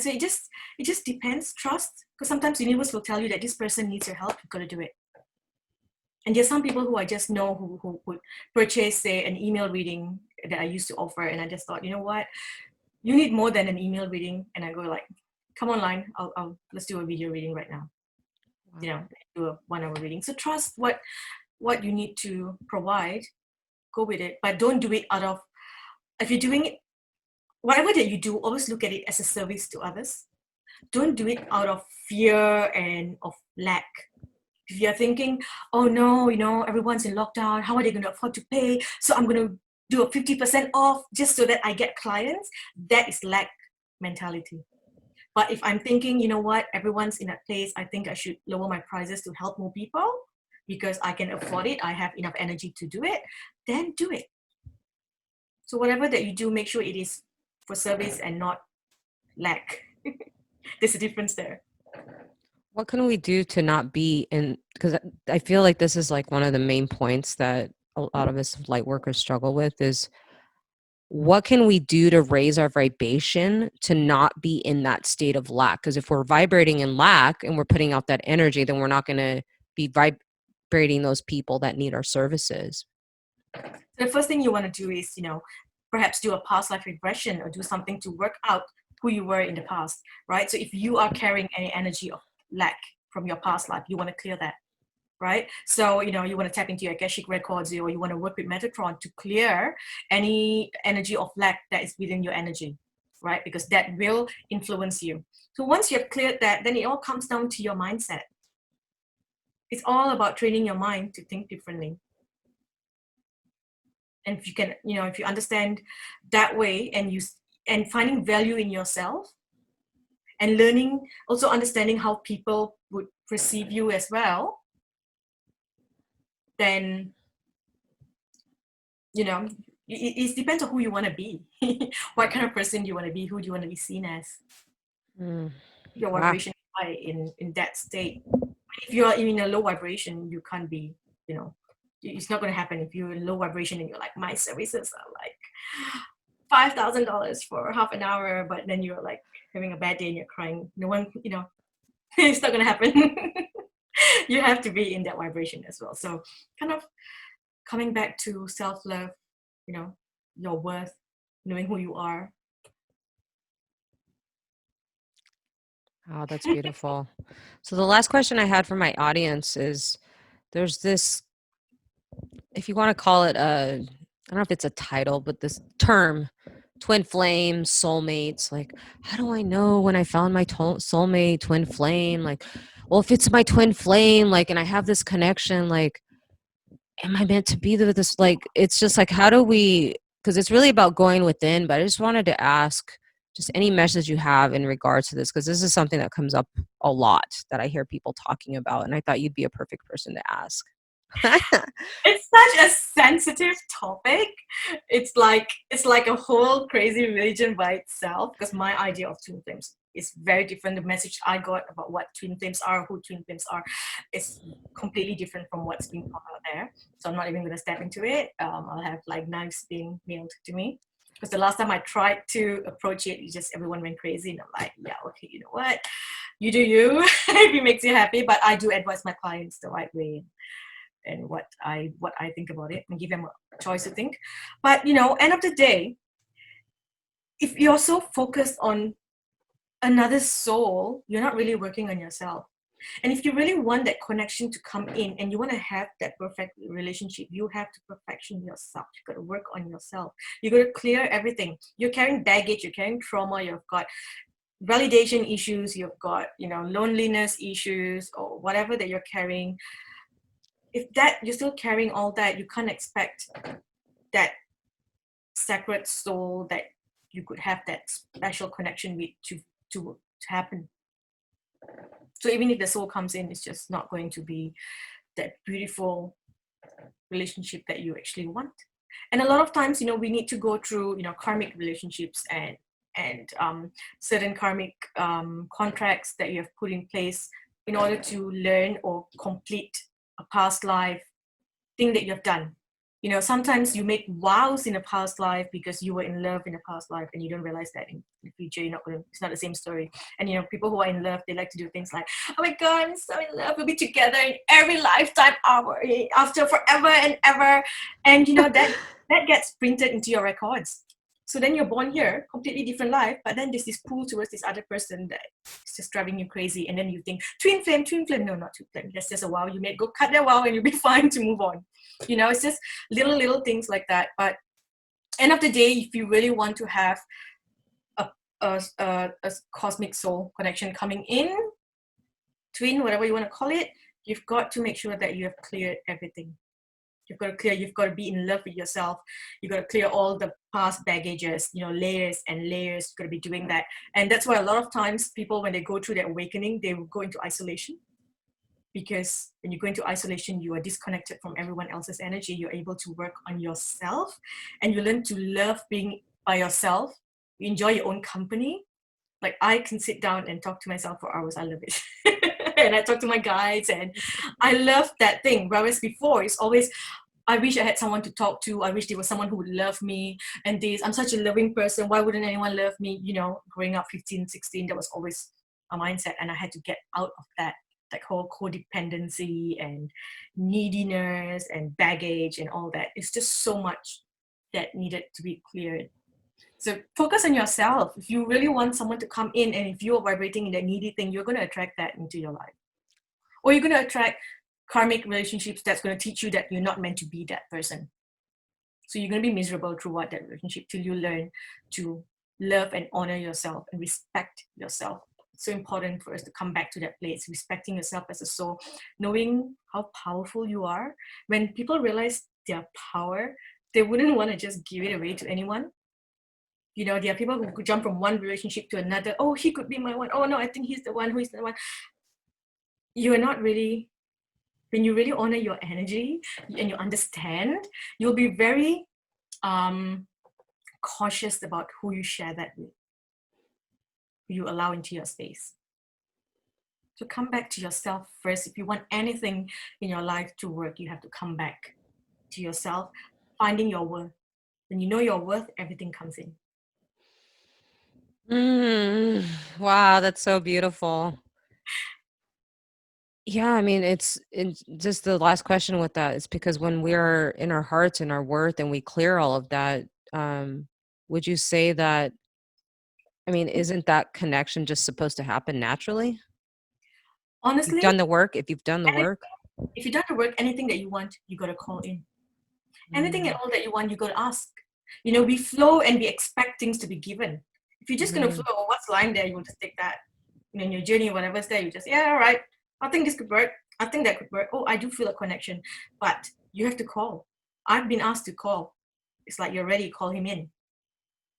So it just depends. Trust, because sometimes the universe will tell you that this person needs your help, you've got to do it. And there's some people who I just know who would purchase, say, an email reading that I used to offer, and I just thought, you know what, you need more than an email reading. And I go like, come online, let's do a video reading right now. Wow. Do a 1 hour reading. So trust what you need to provide, go with it, but don't do it out of, if you're doing it, whatever that you do, always look at it as a service to others. Don't do it out of fear and of lack. If you're thinking, oh no, everyone's in lockdown, how are they going to afford to pay? So I'm going to do a 50% off just so that I get clients. That is lack mentality. But if I'm thinking, you know what, everyone's in that place, I think I should lower my prices to help more people because I can afford it, I have enough energy to do it, then do it. So whatever that you do, make sure it is for service and not lack. There's a difference there. What can we do to not be in, because I feel like this is like one of the main points that a lot of us light workers struggle with is what can we do to raise our vibration to not be in that state of lack? Because if we're vibrating in lack and we're putting out that energy, then we're not going to be vibrating those people that need our services. So the first thing you want to do is, perhaps do a past life regression or do something to work out who you were in the past, right? So if you are carrying any energy of lack from your past life, you want to clear that, right? So, you want to tap into your Akashic records, or you want to work with Metatron to clear any energy of lack that is within your energy, right? Because that will influence you. So once you have cleared that, then it all comes down to your mindset. It's all about training your mind to think differently. And if you can, if you understand that way and finding value in yourself and learning, also understanding how people would perceive you as well, then, it depends on who you want to be. What kind of person do you want to be? Who do you want to be seen as? Mm. Your Wow. vibration is high in that state. If you're in a low vibration, you can't be, it's not going to happen. If you're in low vibration and you're like, my services are like $5,000 for half an hour, but then you're like having a bad day and you're crying, no one, it's not going to happen. You have to be in that vibration as well. So kind of coming back to self-love, your worth, knowing who you are. Oh, that's beautiful. So the last question I had for my audience is there's this, if you want to call it a, I don't know if it's a title, but this term, twin flames, soulmates. Like, how do I know when I found my soulmate, twin flame? Like, well, if it's my twin flame, like, and I have this connection, like, am I meant to be with this? Like, it's just like, how do we, because it's really about going within, but I just wanted to ask just any message you have in regards to this, because this is something that comes up a lot that I hear people talking about. And I thought you'd be a perfect person to ask. It's such a sensitive topic. It's like a whole crazy religion by itself, because my idea of twin flames is very different. The message I got about what twin flames are, who twin flames are, is completely different from what's being taught out there. So I'm not even going to step into it. I'll have like knives being nailed to me, because the last time I tried to approach it, everyone went crazy, and I'm like, yeah, okay, you know what, you do you. If it makes you happy. But I do advise my clients the right way and what I think about it, and give them a choice to think. But end of the day, if you're so focused on another soul, you're not really working on yourself. And if you really want that connection to come in and you want to have that perfect relationship, you have to perfection yourself. You've got to work on yourself. You've got to clear everything. You're carrying baggage, you're carrying trauma, you've got validation issues, you've got loneliness issues, or whatever that you're carrying. If that you're still carrying all that, you can't expect that sacred soul that you could have that special connection with to happen. So even if the soul comes in, it's just not going to be that beautiful relationship that you actually want. And a lot of times, we need to go through karmic relationships and certain karmic contracts that you have put in place in order to learn or complete a past life thing that you have done. Sometimes you make vows in a past life because you were in love in a past life, and you don't realize that in the future it's not the same story. And people who are in love, they like to do things like, oh my god, I'm so in love, we'll be together in every lifetime, after forever and ever. And that gets printed into your records. So then you're born here, completely different life, but then there's this pull towards this other person that is just driving you crazy. And then you think, twin flame. No, not twin flame. That's just a vow. You may go cut that vow and you'll be fine to move on. It's just little things like that. But end of the day, if you really want to have a cosmic soul connection coming in, twin, whatever you want to call it, you've got to make sure that you have cleared everything. You've got to be in love with yourself. You've got to clear all the past baggages, layers and layers. You've got to be doing that. And that's why a lot of times people, when they go through their awakening, they will go into isolation. Because when you go into isolation, you are disconnected from everyone else's energy. You're able to work on yourself, and you learn to love being by yourself. You enjoy your own company. Like, I can sit down and talk to myself for hours. I love it. And I talk to my guides, and I love that thing. Whereas before, it's always, I wish I had someone to talk to. I wish there was someone who would love me. And I'm such a loving person. Why wouldn't anyone love me? Growing up 15, 16, that was always a mindset. And I had to get out of that, like whole codependency and neediness and baggage and all that. It's just so much that needed to be cleared. So focus on yourself. If you really want someone to come in, and if you're vibrating in that needy thing, you're going to attract that into your life. Or you're going to attract karmic relationships that's going to teach you that you're not meant to be that person. So you're going to be miserable throughout that relationship till you learn to love and honor yourself and respect yourself. It's so important for us to come back to that place, respecting yourself as a soul, knowing how powerful you are. When people realize their power, they wouldn't want to just give it away to anyone. There are people who could jump from one relationship to another. Oh, he could be my one. Oh no, I think he's the one. Who is the one? You are not really. When you really honor your energy and you understand, you'll be very cautious about who you share that with, who you allow into your space. So come back to yourself first. If you want anything in your life to work, you have to come back to yourself, finding your worth. When you know your worth, everything comes in. Wow, that's so beautiful. Yeah, I mean, it's just the last question with that is because when we're in our hearts and our worth and we clear all of that, would you say that, I mean, isn't that connection just supposed to happen naturally? You've Honestly, done the work, if you've done the any- work. if you done the work, anything that you want, you got to call in. Anything at Mm, all that you want, you got to ask. You know, we flow and we expect things to be given. If you're just going to mhm. flow, what's lying there, you will just take that. You know, in your journey, whatever's there, you just, yeah, all right. I think this could work. I think that could work. Oh, I do feel a connection. But you have to call. I've been asked to call. It's like you're ready, call him in.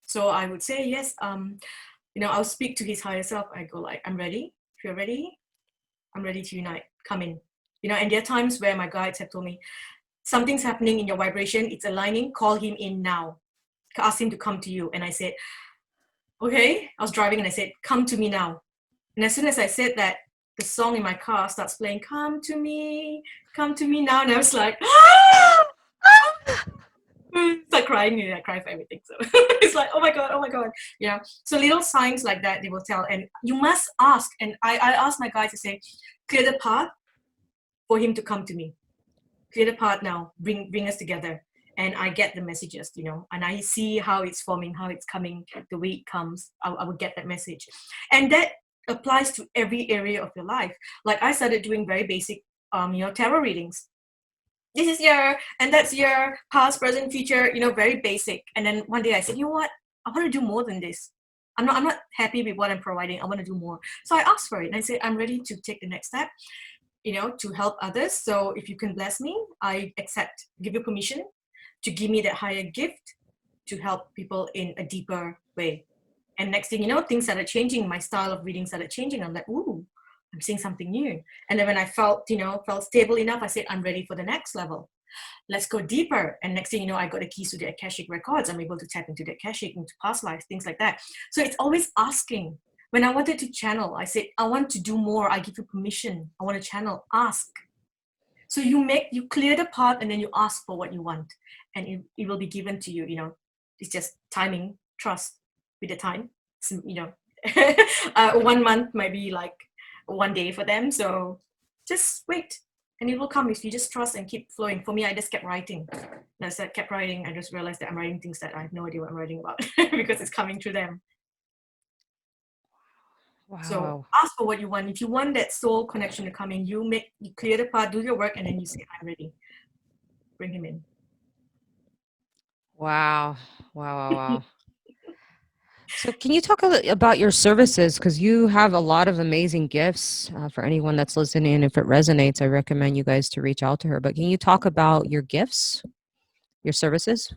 So I would say, yes, you know, I'll speak to his higher self. I go like, I'm ready. If you're ready, I'm ready to unite. Come in. You know, and there are times where my guides have told me, something's happening in your vibration, it's aligning, call him in now. Ask him to come to you. And I said, okay. I was driving and I said, come to me now. And as soon as I said that, the song in my car starts playing, come to me now. And I was like, start crying, and I cry for everything. So it's like, oh my God. Yeah. So little signs like that, they will tell. And you must ask. And I asked my guys to say, clear the path for him to come to me. Clear the path now, bring us together. And I get the messages, you know, and I see how it's forming, how it's coming, the way it comes. I will get that message. And that applies to every area of your life. Like I started doing very basic, you know, tarot readings. This is your, and that's your past, present, future, you know, very basic. And then one day I said, you know what? I want to do more than this. I'm not happy with what I'm providing. I want to do more. So I asked for it and I said, I'm ready to take the next step, you know, to help others. So if you can bless me, I accept, give you permission to give me that higher gift to help people in a deeper way. And next thing you know, things started changing. My style of reading started changing. I'm like, ooh, I'm seeing something new. And then when I felt, you know, felt stable enough, I said, I'm ready for the next level. Let's go deeper. And next thing you know, I got the keys to the Akashic records. I'm able to tap into the Akashic, into past lives, things like that. So it's always asking. When I wanted to channel, I said, I want to do more. I give you permission. I want to channel. Ask. So you clear the path and then you ask for what you want. And it will be given to you, you know. It's just timing, trust with the time. So, you know, 1 month might be like 1 day for them. So just wait and it will come if you just trust and keep flowing. For me, I just kept writing. And as I kept writing, I just realized that I'm writing things that I have no idea what I'm writing about because it's coming through them. So Wow. ask for what you want. If you want that soul connection to come in, you clear the path, do your work, and then you say, I'm ready. Bring him in. Wow. Wow, wow, wow. So can you talk about your services? Because you have a lot of amazing gifts. For anyone that's listening, if it resonates, I recommend you guys to reach out to her. But can you talk about your gifts, your services?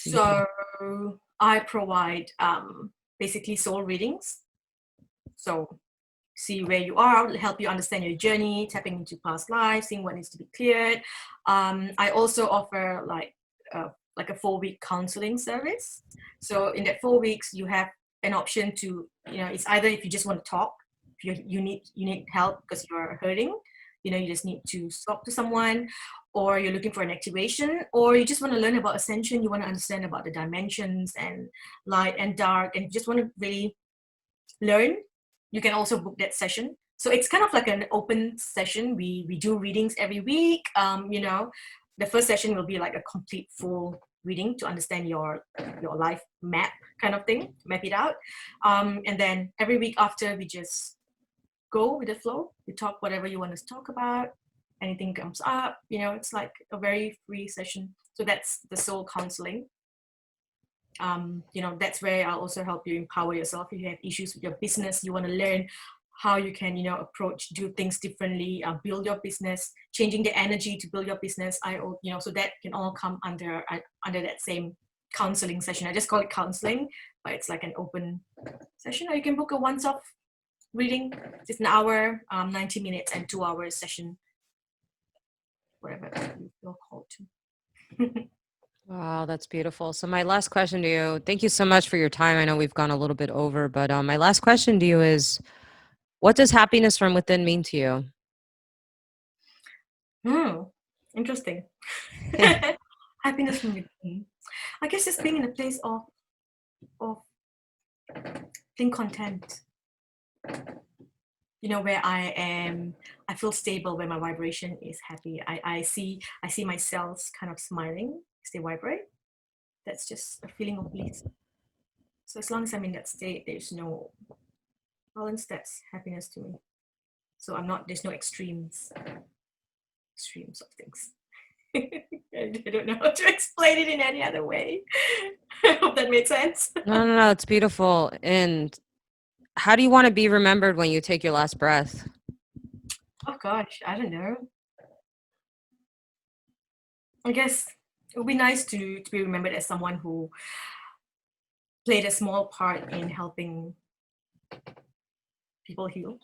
You have So I provide basically soul readings. So see where you are, help you understand your journey, tapping into past lives, seeing what needs to be cleared. I also offer like a 4-week counseling service. So in that 4 weeks, you have an option to, you know, it's either if you just want to talk, if you need help because you're hurting, you know, you just need to talk to someone, or you're looking for an activation, or you just want to learn about ascension, you want to understand about the dimensions and light and dark, and you just want to really learn, you can also book that session. So it's kind of like an open session. We do readings every week. You know, the first session will be like a complete full reading to understand your life map kind of thing, map it out. And then every week after, we just go with the flow. We talk whatever you want to talk about. Anything comes up, you know, it's like a very free session. So that's the soul counseling. You know, that's where I'll also help you empower yourself. If you have issues with your business, you want to learn how you can, you know, approach, do things differently, build your business, changing the energy to build your business. You know, so that can all come under that same counseling session. I just call it counseling, but it's like an open session. Or you can book a once-off reading. It's an hour, 90 minutes, and 2 hours session, whatever you feel called to. Wow, that's beautiful. So my last question to you, thank you so much for your time. I know we've gone a little bit over, but my last question to you is, what does happiness from within mean to you? Hmm, interesting. Happiness from within. I guess it's being in a place of being content. Where I feel stable, where my vibration is happy. I see my cells kind of smiling as they vibrate. That's just a feeling of bliss. So as long as I'm in that state, there's no balance. That's happiness to me. So there's no extremes of things. I don't know how to explain it in any other way. I hope that made sense. No, no, no, it's beautiful. And how do you want to be remembered when you take your last breath? Oh gosh, I don't know. I guess it would be nice to be remembered as someone who played a small part in helping people heal.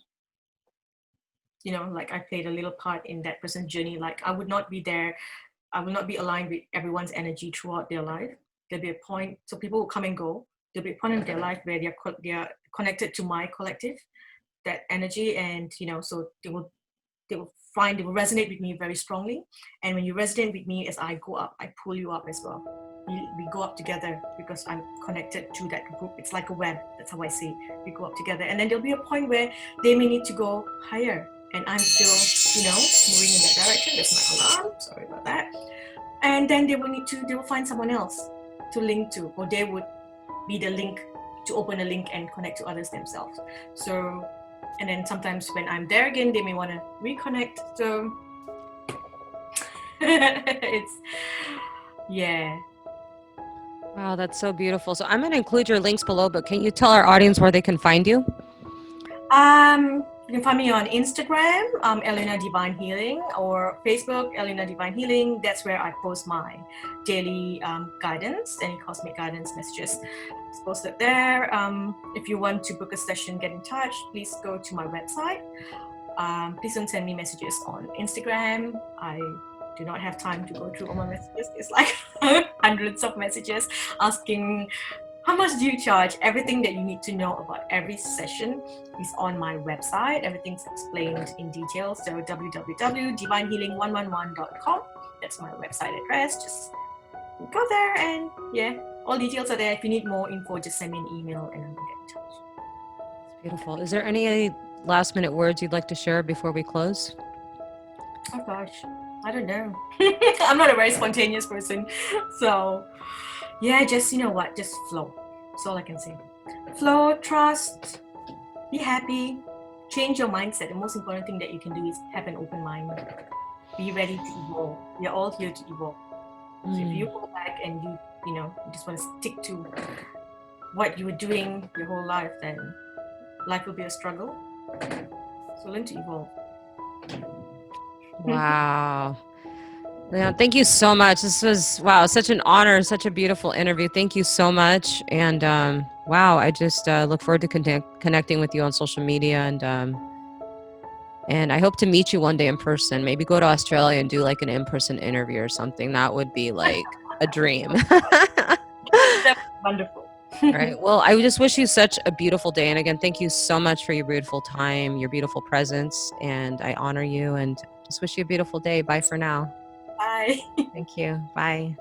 Like I played a little part in that person's journey. Like I would not be there, I will not be aligned with everyone's energy throughout their life. There'll be a point, so people will come and go. There'll be a point in their life where they're connected to my collective, that energy, and so they will resonate with me very strongly. And when you resonate with me, as I go up, I pull you up as well. We go up together because I'm connected to that group. It's like a web. That's how I see it. We go up together, and then there'll be a point where they may need to go higher, and I'm still, moving in that direction. That's my alarm. Sorry about that. And then they will find someone else to link to, or they would be the link to open a link and connect to others themselves. So, and then sometimes when I'm there again, they may want to reconnect. So it's, yeah. Wow, that's so beautiful. So I'm going to include your links below, but can you tell our audience where they can find you? You can find me on Instagram, Alyonna Divine Healing, or Facebook, Alyonna Divine Healing. That's where I post my daily guidance, any cosmic guidance messages. It's posted there. If you want to book a session, get in touch, please go to my website. Please don't send me messages on Instagram. I do not have time to go through all my messages. It's like hundreds of messages asking, how much do you charge? Everything that you need to know about every session is on my website. Everything's explained in detail. So www.divinehealing111.com. That's my website address. Just go there, and yeah, all details are there. If you need more info, just send me an email and I'll get in touch. It's beautiful. Is there any last minute words you'd like to share before we close? Oh gosh, I don't know. I'm not a very spontaneous person. So yeah, just just flow. That's all I can say. Flow, trust, be happy, change your mindset. The most important thing that you can do is have an open mind. Be ready to evolve. We're all here to evolve. So if you go back and you just want to stick to what you were doing your whole life, then life will be a struggle. So learn to evolve. Wow. Yeah, thank you so much. This was, wow, such an honor, such a beautiful interview. Thank you so much. And wow, I just look forward to connecting with you on social media, and I hope to meet you one day in person. Maybe go to Australia and do like an in-person interview or something. That would be like a dream. That's wonderful. All right. Well, I just wish you such a beautiful day. And again, thank you so much for your beautiful time, your beautiful presence. And I honor you and just wish you a beautiful day. Bye for now. Bye. Thank you. Bye.